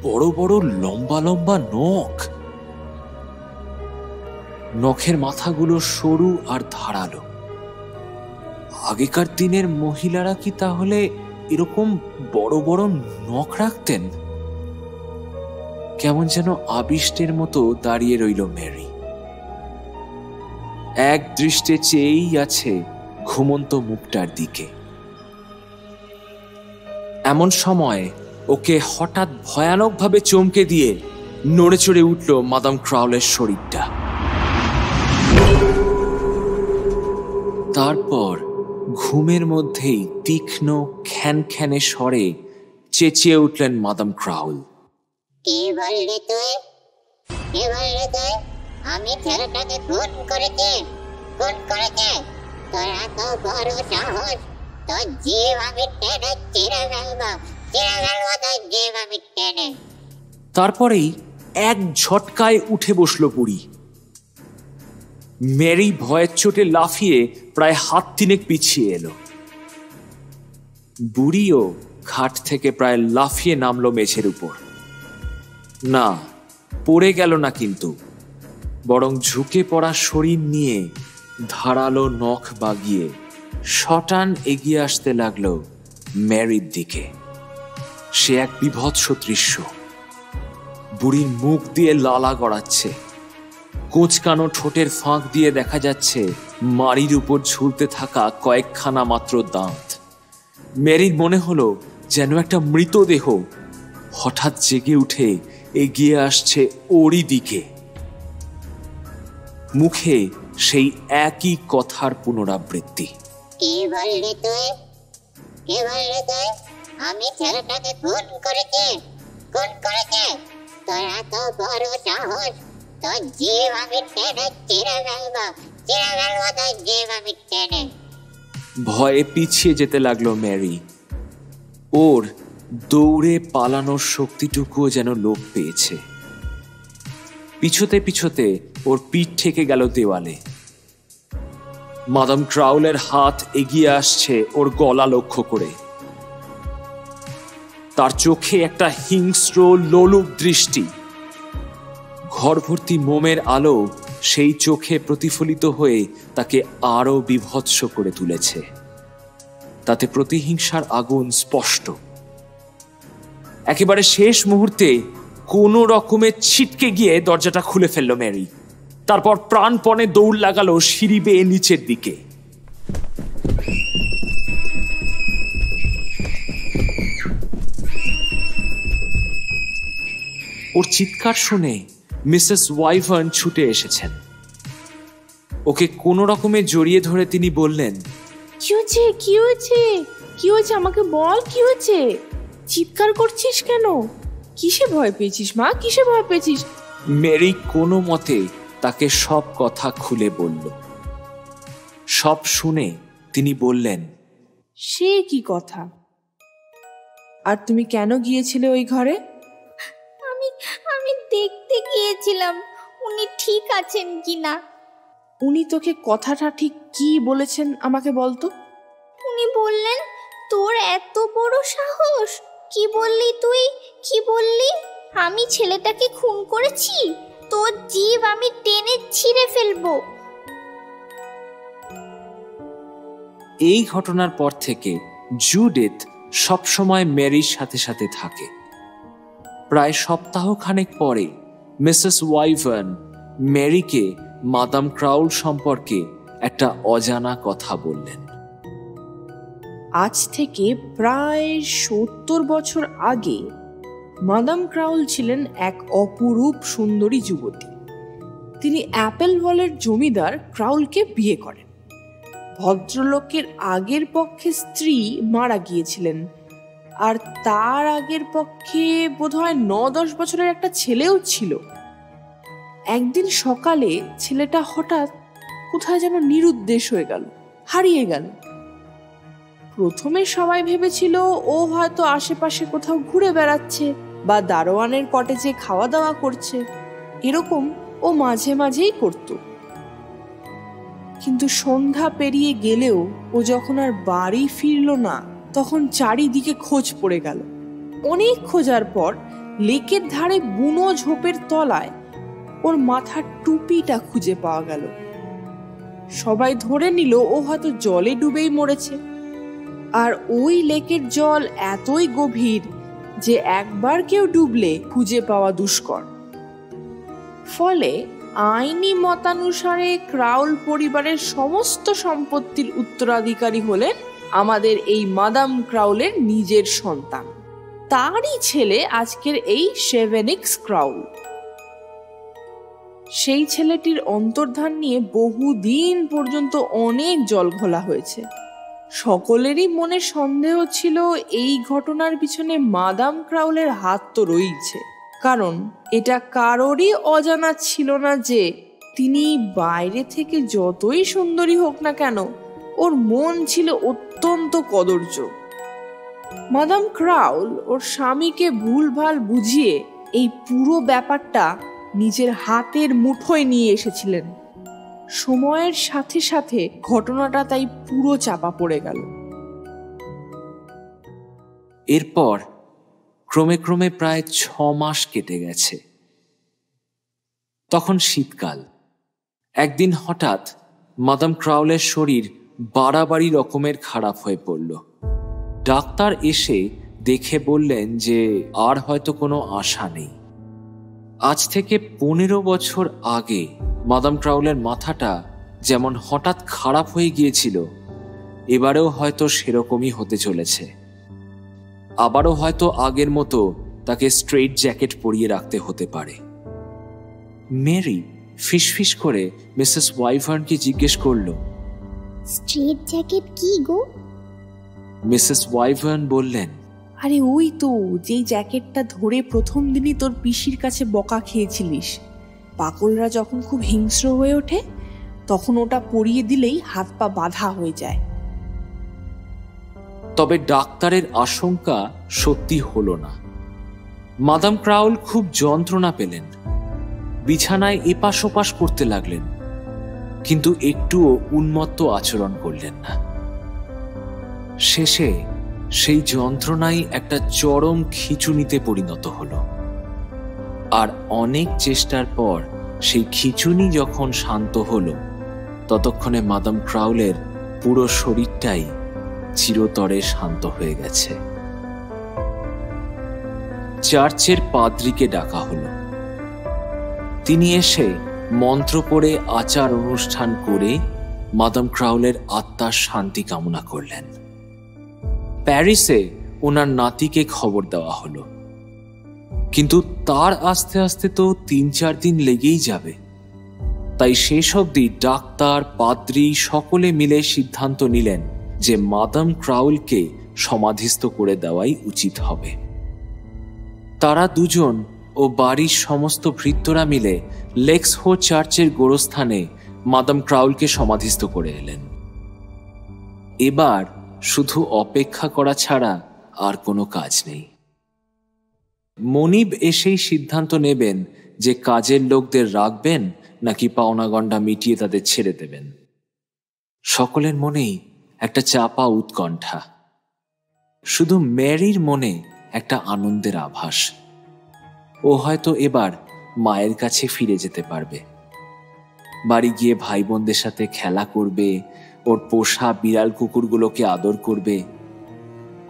বড় বড় লম্বা লম্বা নখ! নখের মাথাগুলো সরু আর ধারালো। আগেকার দিনের মহিলারা কি তাহলে এরকম বড় বড় নখ রাখতেন? কেমন যেন আবিষ্টের মতো দাঁড়িয়ে রইল মেরি। এক দৃষ্টে চেয়েই আছে ঘুমন্ত মুখটার দিকে। এমন সময় ওকে হঠাৎ ভয়ানকভাবে চমকে দিয়ে নড়ে চড়ে উঠল মাদাম ক্রাউলের শরীরটা। তারপর ঘুমের মধ্যেই তীক্ষ্ণ খ্যানখ্যানে স্বরে চেঁচিয়ে উঠলেন মাদাম ক্রাউল। কি বললি তুই? কি বললি তুই? আমি ছেলেটাকে খুন করেছি। তোর এত বড় সাহস! তোর জীব আমি টেনে চিরে ফেলবো, তোর জীব আমি টেনে। তারপরেই এক ঝটকায় উঠে বসল বুড়ি। মেরি ভয়ের চোটে লাফিয়ে প্রায় হাত তিনেক পিছিয়ে এলো। বুড়িও খাট থেকে প্রায় লাফিয়ে নামলো মেঝের উপর। না, পড়ে গেল না কিন্তু, বরং ঝুঁকে পড়া শরীর নিয়ে ধারালো নখ বাগিয়ে শটান এগিয়ে আসতে লাগলো মেরির দিকে। সে এক বিভৎস দৃশ্য। বুড়ির মুখ দিয়ে লালা গড়াচ্ছে। কোঁচকানো ঠোঁটের ফাঁক দিয়ে দেখা যাচ্ছে মাড়ির উপর ঝুলতে থাকা কয়েকখানা মাত্র দাঁত। মেরির মনে হলো যেন একটা মৃতদেহ হঠাৎ জেগে উঠে এগিয়ে আসছে ওরই দিকে। মুখে সেই একই কথার পুনরাবৃত্তি। কি বললি তুই? কি বললি তুই? আমি ছেলেটাকে খুন করেছি। তোর এত বড় সাহস! তোর জীব আমি টেনে চিরে ফেলবো, তোর জীব আমি টেনে। ভয়ে পিছিয়ে যেতে লাগলো মেরি। ওর দৌড়ে পালানোর শক্তিটুকুও যেন লোপ পেয়েছে। পিছতে পিছতে ওর পিঠ ঠেকে গেল দেওয়ালে। মাদাম ক্রাউলের হাত এগিয়ে আসছে ওর গলা লক্ষ্য করে। তার চোখে একটা হিংস্র লোলুপ দৃষ্টি। ঘর ভর্তি মোমের আলো সেই চোখে প্রতিফলিত হয়ে তাকে আরো বিভৎস করে তুলেছে। তাতে প্রতিহিংসার আগুন স্পষ্ট। একেবারে শেষ মুহূর্তে কোনো রকমে ছিটকে গিয়ে দরজাটা খুলে ফেলল মেরি। তারপর প্রাণপণে দৌড় লাগালো সিঁড়ি বেয়ে নিচের দিকে। ওর চিৎকার শুনে মিসেস ওয়াইভার্ন ছুটে এসেছেন। ওকে কোনো রকমে জড়িয়ে ধরে তিনি বললেন, কি হয়েছে, কি হয়েছে, কি হয়েছে, আমাকে বল, কি হয়েছে? চিৎকার করছিস কেন? কিসে ভয় পেয়েছিস মা, কিসে ভয় পেয়েছিস? মেরি কোনো মতে তাকে সব কথা খুলে বলল। সব শুনে তিনি বললেন, সে কি কথা? আর তুমি কেন গিয়েছিলে ওই ঘরে? আমি দেখতে গিয়েছিলাম উনি ঠিক আছেন কিনা। উনি তোকে কথাটা ঠিক কি বলেছেন আমাকে বলতো। উনি বললেন, তোর এত বড় সাহস! কি বললি তুই, কি বললি? আমি ছেলেটাকে খুন করেছি? তোর জিভ আমি টেনে ছিঁড়ে ফেলবো। এই ঘটনার পর থেকে জুডিথ সবসময় মেরির সাথে সাথে থাকে। প্রায় সপ্তাহখানেক পরে মিসেস ওয়াইভার্ন মেরিকে মাদাম ক্রাউল সম্পর্কে একটা অজানা কথা বললেন। আজ থেকে প্রায় 70 বছর আগে মাদাম ক্রাউল ছিলেন এক অপরূপ সুন্দরী যুবতী। তিনি অ্যাপেল ওয়ালের জমিদার ক্রাউলকে বিয়ে করেন। ভদ্রলোকের আগের পক্ষে স্ত্রী মারা গিয়েছিলেন, আর তার আগের পক্ষে বোধহয় 9-10 বছরের একটা ছেলেও ছিল। একদিন সকালে ছেলেটা হঠাৎ কোথায় যেন নিরুদ্দেশ হয়ে গেল, হারিয়ে গেল। প্রথমে সবাই ভেবেছিল ও হয়তো আশেপাশে কোথাও ঘুরে বেড়াচ্ছে বা দারোয়ানের কটেজে খাওয়া দাওয়া করছে। এরকম ও মাঝে মাঝেই করত। কিন্তু সন্ধ্যা পেরিয়ে গেলেও ও যখন আর বাড়ি ফিরল না, তখন চারিদিকে খোঁজ পড়ে গেল। অনেক খোঁজার পর লেকের ধারে বুনো ঝোপের তলায় ওর মাথার টুপিটা খুঁজে পাওয়া গেল। সবাই ধরে নিল ও হয়তো জলে ডুবেই মরেছে। আর ওই লেকের জল এতই গভীর যে একবার কেউ ডুবলে খুঁজে পাওয়া দুষ্কর। ফলে আইনি মতানুসারে ক্রাউল পরিবারের সমস্ত সম্পত্তির উত্তরাধিকারী হলেন আমাদের এই মাদাম ক্রাউলের নিজের সন্তান। তারই ছেলে আজকের এই সেভেনিক্স ক্রাউল। সেই ছেলেটির অন্তর্ধান নিয়ে বহুদিন পর্যন্ত অনেক জল ঘোলা হয়েছে। সকলেরই মনে সন্দেহ ছিল এই ঘটনার পিছনে মাদাম ক্রাউলের হাত তো রয়েছে, কারণ এটা কারোরই অজানা ছিল না যে তিনি বাইরে থেকে যতই সুন্দরী হোক না কেন, ওর মন ছিল অত্যন্ত কদর্য। মাদাম ক্রাউল ওর স্বামীকে ভুলভাল বুঝিয়ে এই পুরো ব্যাপারটা নিজের হাতের মুঠোয় নিয়ে এসেছিলেন। সময়ের সাথে সাথে ঘটনাটা তাই পুরো চাপা পড়ে গেল। এরপর ক্রমে ক্রমে প্রায় 6 মাস কেটে গেছে। তখন শীতকাল। একদিন হঠাৎ মাদাম ক্রাউলের শরীর বাড়াবাড়ি রকমের খারাপ হয়ে পড়ল। ডাক্তার এসে দেখে বললেন যে আর হয়তো কোনো আশা নেই। আজ থেকে 15 বছর আগে মাদাম ক্রাউলের মাথাটা যেমন হঠাৎ খারাপ হয়ে গিয়েছিল, এবারেও হয়তো সেরকমই হতে চলেছে। আবারও হয়তো আগের মতো তাকে স্ট্রেইট জ্যাকেট পরিয়ে রাখতে হতে পারে। মেরি ফিসফিস করে মিসেস ওয়াইভার্নকে জিজ্ঞেস করল, স্ট্রেট জ্যাকেট কি গো? মিসেস ওয়াইভার্ন বললেন, আরে ওই তো, যেই জ্যাকেটটা ধরে প্রথম দিনই তোর পিসির কাছে বকা খেয়েছিলিস। পাগলরা যখন খুব হিংস্র হয়ে ওঠে তখন ওটা পরিয়ে দিলেই হাত পা বাঁধা হয়ে যায়। তবে ডাক্তারের আশঙ্কা সত্যি হলো না। মাদাম ক্রাউল খুব যন্ত্রণা পেলেন, বিছানায় এপাশ ওপাশ করতে লাগলেন, কিন্তু একটুও উন্মত্ত আচরণ করলেন না। শেষে সেই যন্ত্রণাই একটা চরম খিঁচুনিতে পরিণত হলো। আর অনেক চেষ্টার পর সেই খিঁচুনি যখন শান্ত হলো, ততক্ষণে মাদাম ক্রাউলের পুরো শরীরটাই চিরতরে শান্ত হয়ে গেছে। চার্চের পাদ্রীকে ডাকা হলো। তিনি এসে মন্ত্র পড়ে আচার অনুষ্ঠান করে মাদাম ক্রাউলের আত্মার শান্তি কামনা করলেন। প্যারিসে ওনার নাতিকে খবর দেওয়া হলো, কিন্তু তার আস্তে আস্তে তো 3-4 দিন লেগেই যাবে। তাই শেষ অবধি ডাক্তার, পাদ্রী সকলে মিলে সিদ্ধান্ত নিলেন যে মাদাম ক্রাউলকে সমাধিস্থ করে দেওয়াই উচিত হবে। তারা দুজন ও বাড়ির সমস্ত ভৃত্যরা মিলে লেক্সহো চার্চের গোরস্থানে মাদাম ক্রাউলকে সমাধিস্থ করে এলেন। এবার শুধু অপেক্ষা করা ছাড়া আর কোনো কাজ নেই। মনিব এসেই সিদ্ধান্ত নেবেন যে কাজের লোকদের রাখবেন নাকি পাওনাগণ্ডা মিটিয়ে তাদের ছেড়ে দেবেন। সকলের মনেই একটা চাপা উৎকণ্ঠা। শুধু ম্যারির মনে একটা আনন্দের আভাস। ও হয়তো এবার মায়ের কাছে ফিরে যেতে পারবে। বাড়ি গিয়ে ভাই বোনদের সাথে খেলা করবে, ওর পোষা বিড়াল কুকুরগুলোকে আদর করবে,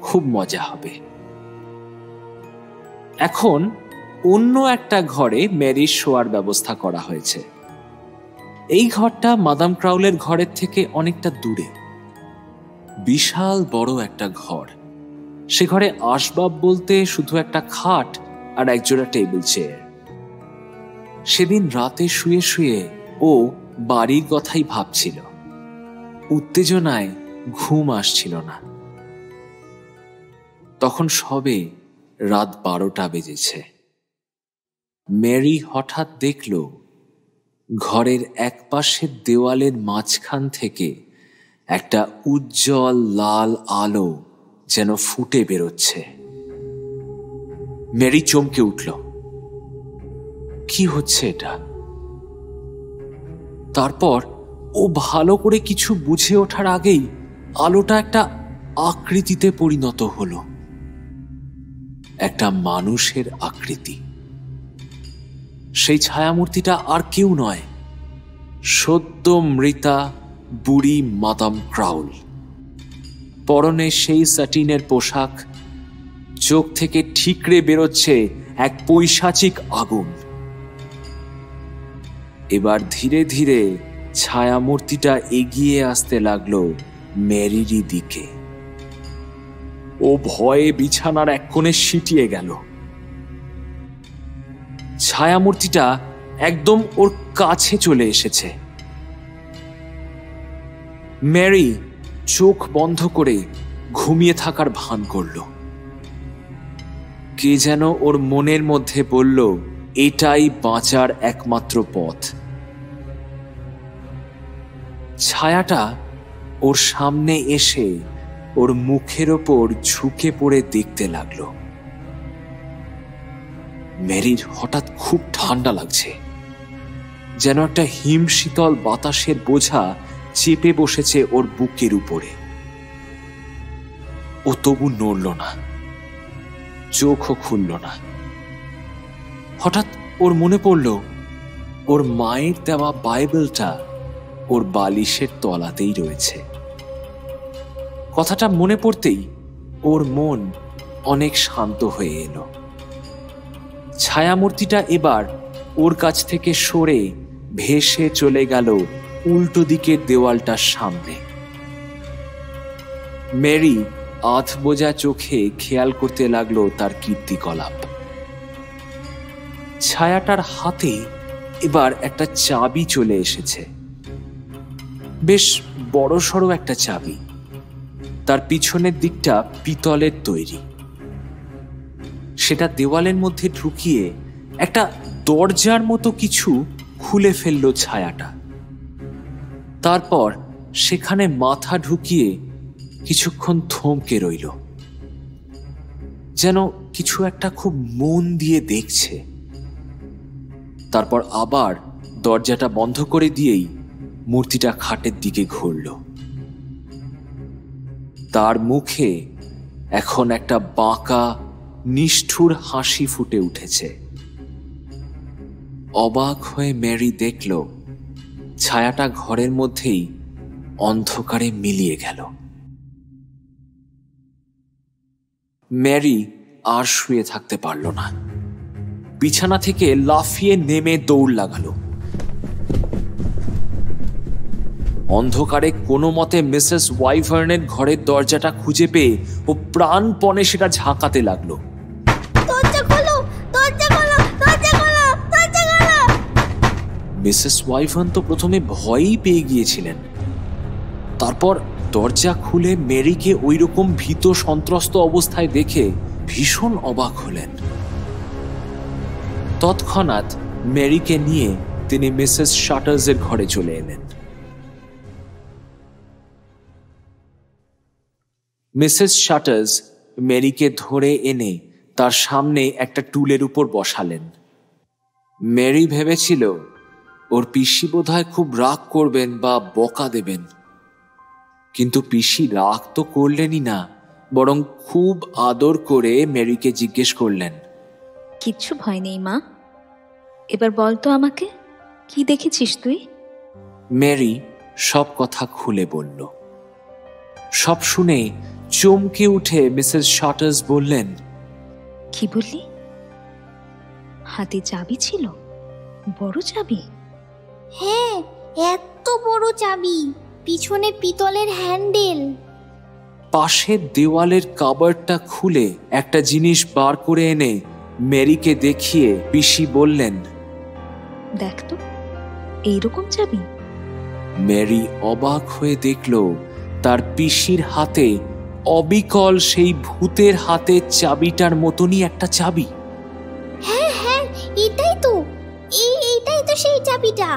খুব মজা হবে। এখন অন্য একটা ঘরে ম্যারির শোয়ার ব্যবস্থা করা হয়েছে। এই ঘরটা মাদাম ক্রাউলের ঘরের থেকে অনেকটা দূরে। বিশাল বড় একটা ঘর। সে ঘরে আসবাব বলতে শুধু একটা খাট আর একজোড়া টেবিল চেয়ার। সেদিন রাতে শুয়ে শুয়ে ও বাড়ির কথাই ভাবছিল। উত্তেজনায় ঘুম আসছিল না। তখন সবে রাত 12টা বেজেছে। ম্যারি হঠাৎ দেখল ঘরের একপাশের দেওয়ালের মাঝখান থেকে একটা উজ্জ্বল লাল আলো যেন ফুটে বেরোচ্ছে। ম্যারি চমকে উঠল। কি হচ্ছে এটা? তারপর ও ভালো করে কিছু বুঝে ওঠার আগেই আলোটা একটা আকৃতিতে পরিণত হলো। একটা মানুষের আকৃতি। সেই ছায়ামূর্তিটা আর কেউ নয়, সদ্য মৃতা বুড়ি মাদাম ক্রাউল। পরনে সেই স্যাটিনের পোশাক, চোখ থেকে ঠিকরে বেরোচ্ছে এক পৈশাচিক আগুন। এবার ধীরে ধীরে ছায়ামূর্তিটা এগিয়ে আসতে লাগলো ম্যারিরই দিকে। ও ভয়ে বিছানার এক কোণে সিটিয়ে গেল। ছায়ামূর্তিটা একদম ওর কাছে চলে এসেছে। ম্যারি চোখ বন্ধ করে ঘুমিয়ে থাকার ভান করল। কে যেন ওর মনের মধ্যে বলল, এটাই বাঁচার একমাত্র পথ। ছায়াটা ওর সামনে এসে ওর মুখের ওপর ঝুঁকে পড়ে দেখতে লাগলো। ম্যারির হঠাৎ খুব ঠান্ডা লাগছে, যেন একটা হিমশীতল বাতাসের বোঝা চেপে বসেছে ওর বুকের উপরে। ও তবু নড়ল না, চোখও খুলল না। হঠাৎ ওর মনে পড়ল ওর মায়ের দেওয়া বাইবেলটা ওর বালিশের তলাতেই রয়েছে। কথাটা মনে পড়তেই ওর মন অনেক শান্ত হয়ে এলো। ছায়ামূর্তিটা এবার ওর কাছ থেকে সরে ভেসে চলে গেল উল্টো দিকের দেওয়ালটার সামনে। ম্যারি আধ বোঝা চোখে খেয়াল করতে লাগলো তার কীর্তিকলাপ। ছায়াটার হাতে এবার একটা চাবি চলে এসেছে, বেশ বড়সড় একটা চাবি। তার পিছনের দিকটা পিতলের তৈরি। সেটা দেওয়ালের মধ্যে ঢুকিয়ে একটা দরজার মতো কিছু খুলে ফেলল ছায়াটা। তারপর সেখানে মাথা ঢুকিয়ে কিছুক্ষণ থমকে রইল, যেন কিছু একটা খুব মন দিয়ে দেখছে। তারপর আবার দরজাটা বন্ধ করে দিয়েই মূর্তিটা খাটের দিকে ঘুরল। তার মুখে এখন একটা বাঁকা নিষ্ঠুর হাসি ফুটে উঠেছে। অবাক হয়ে মেরি দেখল ছায়াটা ঘরের মধ্যেই অন্ধকারে মিলিয়ে গেল। মেরি আর শুয়ে থাকতে পারল না, বিছানা থেকে লাফিয়ে নেমে দৌড় লাগালো। অন্ধকারে কোনো মতে মিসেস ওয়াইভার্নের ঘরের দরজাটা খুঁজে পেয়ে ও প্রাণপণে সেটা ঝাঁকাতে লাগলো। মিসেস ওয়াইভার্ন তো প্রথমে ভয়ই পেয়ে গিয়েছিলেন, তারপর দরজা খুলে মেরিকে ওই রকম ভীত সন্ত্রস্ত অবস্থায় দেখে ভীষণ অবাক হলেন। তৎক্ষণাৎ মেরিকে নিয়ে তিনি মিসেস শাটার্সের ঘরে চলে এলেন। মিসেস শাটার্স মেরিকে ধরে এনে তার সামনে একটা টুলের উপর বসালেন। মেরি ভেবেছিল ওর পিসি বোধহয় খুব রাগ করবেন বা বকা দেবেন, কিন্তু পিসি রাগ তো করলেনই না, বরং খুব আদর করে মেরিকে জিজ্ঞেস করলেন, কিচ্ছু ভয় নেই মা, এবার বল তো আমাকে, কি দেখেছিস তুই? মেরি সব কথা খুলে বলল। সব শুনে চমকে উঠে মিসেস শাটার্স বললেন, কি বললি? হাতে চাবি ছিল? বড় চাবি? হ্যাঁ, এত বড় চাবি, পিছনে পিতলের হ্যান্ডেল। পাশের দেওয়ালের কাবার্ডটা খুলে একটা জিনিস বার করে এনে মেরিকে দেখিয়ে পিসি বললেন, দেখ তো, এইরকম চাবি। মেরি অবাক হয়ে দেখল তার পিসির হাতে অবিকল সেই ভূতের হাতের চাবিটার মতনই একটা চাবি। হ্যাঁ হ্যাঁ, এটাই তো, এইটাই তো সেই চাবিটা।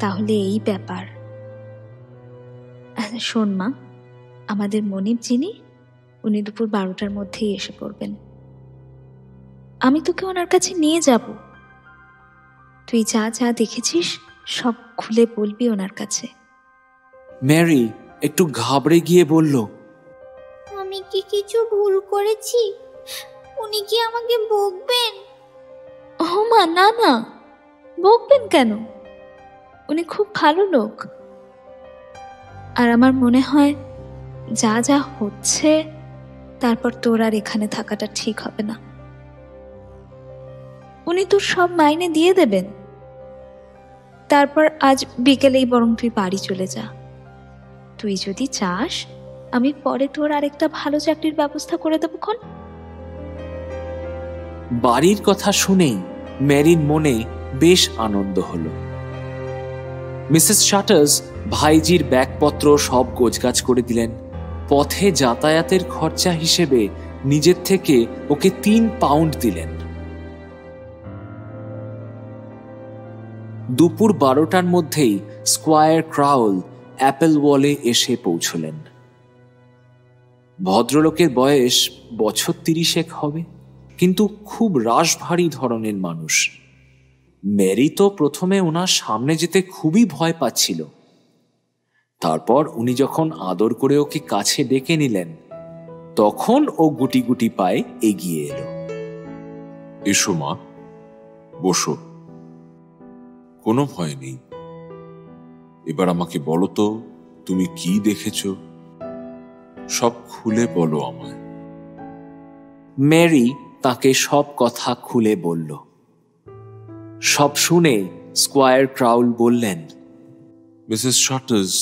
তাহলে এই ব্যাপার। শোন মা, আমাদের মনিব যিনি, উনি দুপুর 12টার মধ্যেই এসে পড়বেন। আমি তোকে ওনার কাছে নিয়ে যাব। তুই যা যা দেখেছিস সব খুলে বলবি ওনার কাছে। মেরি একটু ঘাবড়ে গিয়ে বলল, আমি কি কিছু ভুল করেছি? উনি কি আমাকে বকবেন? ও মা, না না, বকবেন কেন? উনি খুব ভালো লোক। আর আমার মনে হয় যা যা হচ্ছে তারপর তোর আর এখানে থাকাটা ঠিক হবে না। উনি তোর সব মাইনে দিয়ে দেবেন। তারপর আজ বিকেলেই বরং তুই বাড়ি চলে যা। তুই যদি চাস আমি পরে তোর আরেকটা ভালো চাকরির ব্যবস্থা করে দেবো খন। বাড়ির কথা শুনেই মেরির মনে বেশ আনন্দ হলো। মিসেস শাটার্স ভাইজির ব্যাগপত্র সব গোছগাছ করে দিলেন। পথে যাতায়াতের খরচা হিসেবে নিজের থেকে ওকে 3 পাউন্ড দিলেন। দুপুর 12টার মধ্যেই স্কোয়ার ক্রাউল অ্যাপেল ওয়ালে এসে পৌঁছলেন। ভদ্রলোকের বয়স বছর 30 হবে, কিন্তু খুব রাশভারী ধরনের মানুষ। মেরি তো প্রথমে ওনার সামনে যেতে খুবই ভয় পাচ্ছিল। তারপর উনি যখন আদর করে ওকে কাছে ডেকে নিলেন, তখন ও গুটি গুটি পায়ে এগিয়ে এলো। এসো মা, বসো, কোনো ভয় নেই। এবার আমাকে বলো তো, তুমি কি দেখেছো? সব খুলে বলো আমায়। মেরি তাকে সব কথা খুলে বলল। সব শুনে স্কোয়ার ক্রাউল বললেন, মিসেস শাটার্স,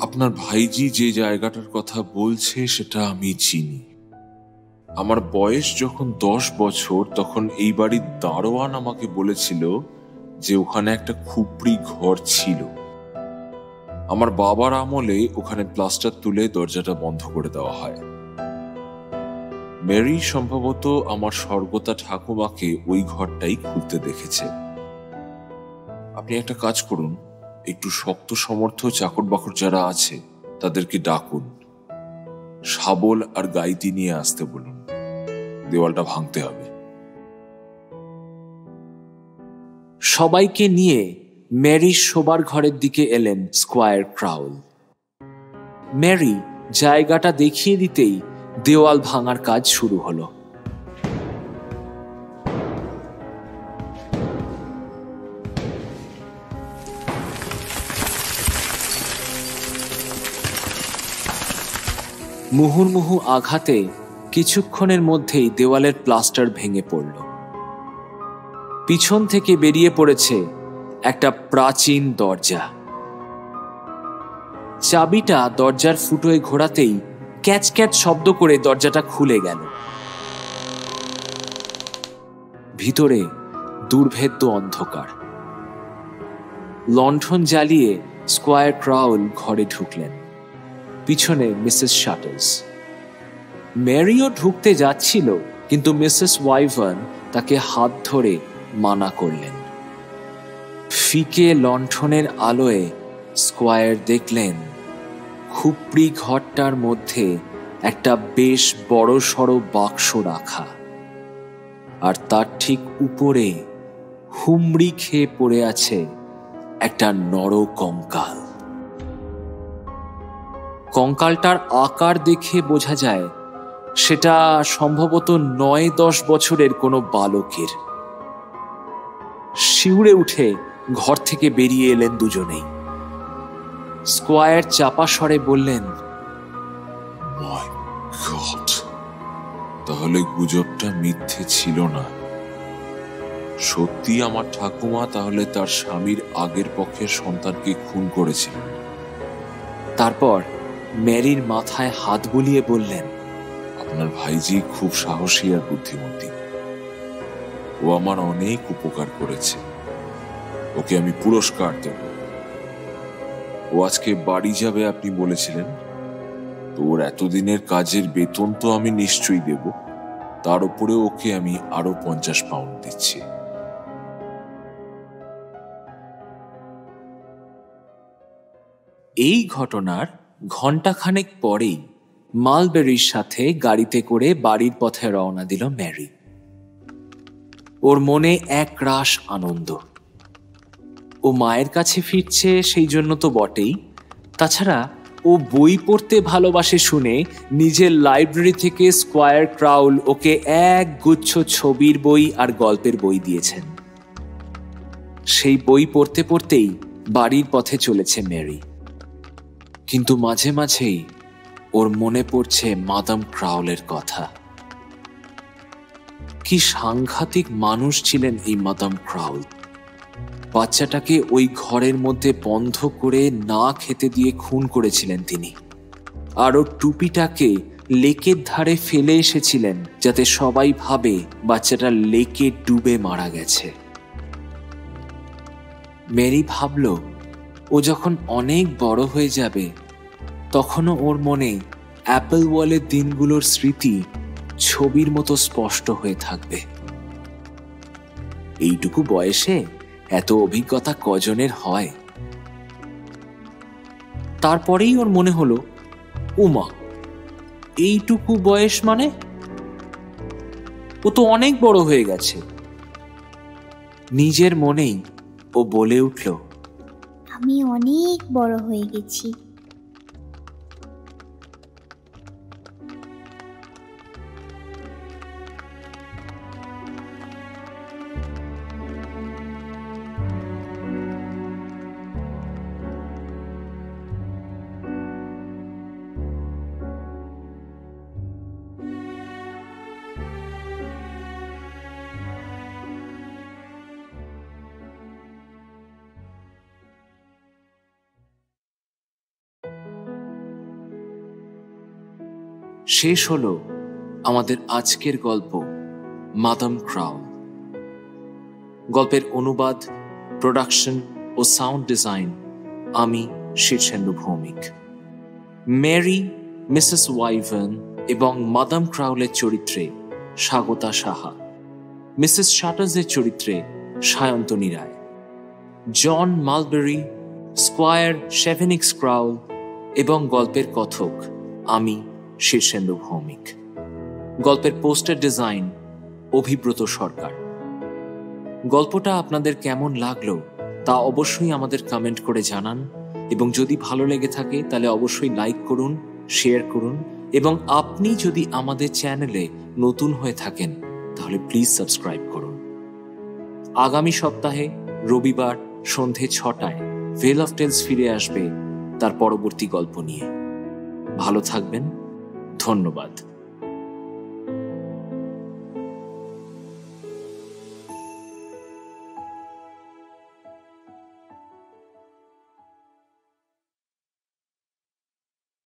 আপনার ভাইজি যে জায়গাটার কথা বলছে সেটা আমি চিনি। আমার বয়স যখন 10 বছর, তখন এই বাড়ির দারোয়ান আমাকে বলেছিল যে ওখানে একটা খুপড়ি ঘর ছিল। আমার বাবার আমলে ওখানে প্লাস্টার তুলে দরজাটা বন্ধ করে দেওয়া হয়। মেরি সম্ভবত আমার স্বর্গতা ঠাকুমাকে ওই ঘরটাই খুলতে দেখেছে। আপনি একটা কাজ করুন, একটু শক্ত সমর্থ চাকর বাকর যারা আছে তাদেরকে ডাকুন, শাবল আর গাইতি নিয়ে আসতে বলুন। দেওয়ালটা ভাঙতে হবে। সবাইকে নিয়ে মেরি শোবার ঘরের দিকে এলেন স্কোয়ার ক্রাউল। মেরি জায়গাটা দেখিয়ে দিতেই দেওয়াল ভাঙার কাজ শুরু হলো। মুহুর্মুহু আঘাতে কিছুক্ষণের মধ্যেই দেওয়ালের প্লাস্টার ভেঙে পড়ল। পিছন থেকে বেরিয়ে পড়েছে একটা প্রাচীন দরজা। চাবিটা দরজার ফুটোয় ঘোরাতেই ক্যাচ ক্যাচ শব্দ করে দরজাটা খুলে গেল। ভিতরে দুর্ভেদ্য অন্ধকার। লণ্ঠন জ্বালিয়ে স্কোয়ার ক্রাউল ঘরে ঢুকলেন, পিছনে মিসেস শাটার্স। ম্যারিও ঢুকতে যাচ্ছিল, কিন্তু মিসেস ওয়াইভার্ন তাকে হাত ধরে মানা করলেন। ফিকে লণ্ঠনের আলোয় স্কোয়ার দেখলেন খুপড়ি ঘরটার মধ্যে একটা বেশ বড়সড় বাক্স রাখা, আর তার ঠিক উপরে হুমড়ি খেয়ে পড়ে আছে একটা নর কঙ্কাল। কঙ্কালটার আকার দেখে বোঝা যায় সেটা সম্ভবত 9-10 বছরের কোনো বালকের। শিউরে উঠে ঘর থেকে বেরিয়ে এলেন দুজনেই। স্কোয়ার চাপা স্বরে বললেন, মাই গড, তাহলে গুজবটা মিথ্যে ছিল না। সত্যি আমার ঠাকুমা তাহলে তার স্বামীর আগের পক্ষের সন্তানকে খুন করেছিলেন। তারপর ম্যারির মাথায় হাত বুলিয়ে বললেন, আপনার ভাইজি খুব সাহসী আর বুদ্ধিমতী। ও আমার অনেক উপকার করেছে, ওকে আমি পুরস্কার দেব। ও আজকে বাড়ি যাবে আপনি বলেছিলেন, তো ওর এতদিনের কাজের বেতন তো আমি নিশ্চয়ই দেব, তার উপরে ওকে আমি আরো 50 পাউন্ড দিচ্ছি। এই ঘটনার ঘণ্টাখানেক পরেই মালবেরির সাথে গাড়িতে করে বাড়ির পথে রওনা দিল ম্যারি। ওর মনে এক রাশ আনন্দ। ও মায়ের কাছে ফিরছে সেই জন্য তো বটেই, তাছাড়া ও বই পড়তে ভালোবাসে শুনে নিজের লাইব্রেরি থেকে স্কোয়ার ক্রাউল ওকে এক গুচ্ছ ছবির বই আর গল্পের বই দিয়েছেন। সেই বই পড়তে পড়তেই বাড়ির পথে চলেছে ম্যারি। কিন্তু মাঝে মাঝেই ওর মনে পড়ছে মাদাম ক্রাউলের কথা। কি সাংঘাতিক মানুষ ছিলেন এই মাদাম ক্রাউল। বাচ্চাটাকে ওই ঘরের মধ্যে বন্ধ করে না খেতে দিয়ে খুন করেছিলেন তিনি, আর ওর টুপিটাকে লেকের ধারে ফেলে এসেছিলেন যাতে সবাই ভাবে বাচ্চাটা লেকে ডুবে মারা গেছে। মেরি ভাবল ও যখন অনেক বড় হয়ে যাবে তখনও ওর মনে অ্যাপল ওয়ালের দিনগুলোর স্মৃতি ছবির মতো স্পষ্ট হয়ে থাকবে। এইটুকু বয়সে এত অভিজ্ঞতা কজনের হয়? তারপরেই ওর মনে হলো, উমা, এইটুকু বয়স মানে ও তো অনেক বড় হয়ে গেছে। নিজের মনেই ও বলে উঠল, আমি অনেক বড় হয়ে গেছি। শেষ হলো আমাদের আজকের গল্প মাদাম ক্রাউল। গল্পের অনুবাদ, প্রোডাকশন ও সাউন্ড ডিজাইন আমি শীর্ষেন্দু ভৌমিক। মেরি, মিসেস ওয়াইভার্ন এবং মাদাম ক্রাউলের চরিত্রে স্বাগতা সাহা, মিসেস শাটার্সের চরিত্রে সায়ন্তনী রায়, জন মালবেরি, স্কোয়ার শেভেনিক্স ক্রাউল এবং গল্পের কথক আমি শীর্ষেন্দু ভৌমিক। গল্পের পোস্টার ডিজাইন অভিব্রত সরকার। গল্পটা আপনাদের কেমন লাগলো তা অবশ্যই আমাদের কমেন্ট করে জানান, এবং যদি ভালো লেগে থাকে তাহলে অবশ্যই লাইক করুন, শেয়ার করুন, এবং আপনি যদি আমাদের চ্যানেলে নতুন হয়ে থাকেন তাহলে প্লিজ সাবস্ক্রাইব করুন। আগামী সপ্তাহে রবিবার সন্ধে 6টায় ভেল অফ টেলস ফিরে আসবে তার পরবর্তী গল্প নিয়ে। ভালো থাকবেন, ধন্যবাদ।